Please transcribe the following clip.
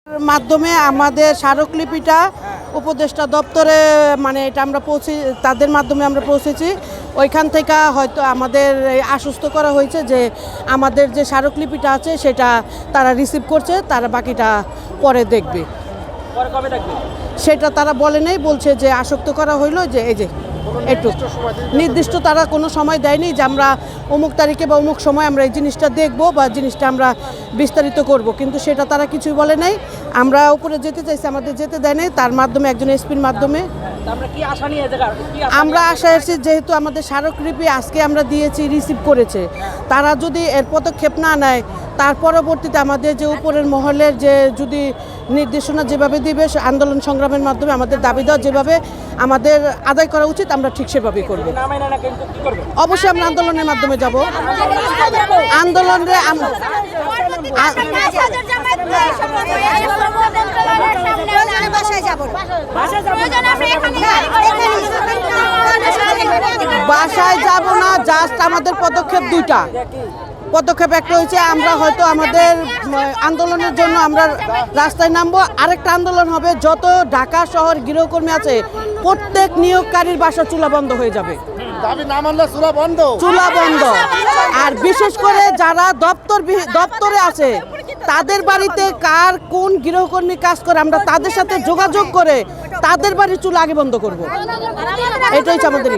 মাধ্যমে আমাদের স্মারকলিপিটা উপদেষ্টা দপ্তরে মানে এটা আমরা তাদের মাধ্যমে আমরা পৌঁছেছি। ওইখান থেকে হয়তো আমাদের আশ্বস্ত করা হয়েছে যে আমাদের যে স্মারকলিপিটা আছে সেটা তারা রিসিভ করছে, তারা বাকিটা পরে দেখবে। সেটা তারা বলে নেই, বলছে যে আশ্বস্ত করা হইলো যে এই যে একটু নির্দিষ্ট তারা কোনো সময় দেয়নি যে আমরা অমুক তারিখে বা অমুক সময় আমরা এই জিনিসটা দেখবো বা জিনিসটা আমরা বিস্তারিত করব, কিন্তু সেটা তারা কিছুই বলে নাই। আমরা উপরে যেতে চাইছি, আমাদের যেতে দেয় নাই, তার মাধ্যমে একজন এসপির মাধ্যমে আমরা আশা এসেছি যেহেতু আমাদের স্মারকলিপি আজকে আমরা দিয়েছি, রিসিভ করেছে, তারা যদি এর পদক্ষেপ না নেয় তার পরবর্তীতে আমাদের যে উপরের মহলের যে যদি নির্দেশনা যেভাবে দিবে আন্দোলন সংগ্রামের মাধ্যমে আমাদের দাবি দেওয়া যেভাবে আমাদের আদায় করা উচিত আমরা ঠিক সেভাবেই করব। অবশ্যই আমরা আন্দোলনের মাধ্যমে যাব। আন্দোলনে বাসায় যাব না, জাস্ট আমাদের পদক্ষেপ দুইটা। পদক্ষেপ একটা হয়েছে আমরা হয়তো আমাদের আন্দোলনের জন্য আমরা রাস্তায় নামবো, আরেকটা আন্দোলন হবে যত ঢাকা শহর গৃহকর্মী আছে প্রত্যেক নিয়োগকারীর বাসা চুলা বন্ধ হয়ে যাবে, চুলা বন্ধ। আর বিশেষ করে যারা দপ্তরে আছে তাদের বাড়িতে কার কোন গৃহকর্মী কাজ করে আমরা তাদের সাথে যোগাযোগ করে তাদের বাড়ির চুলা আগে বন্ধ করব। এটাই আমাদের।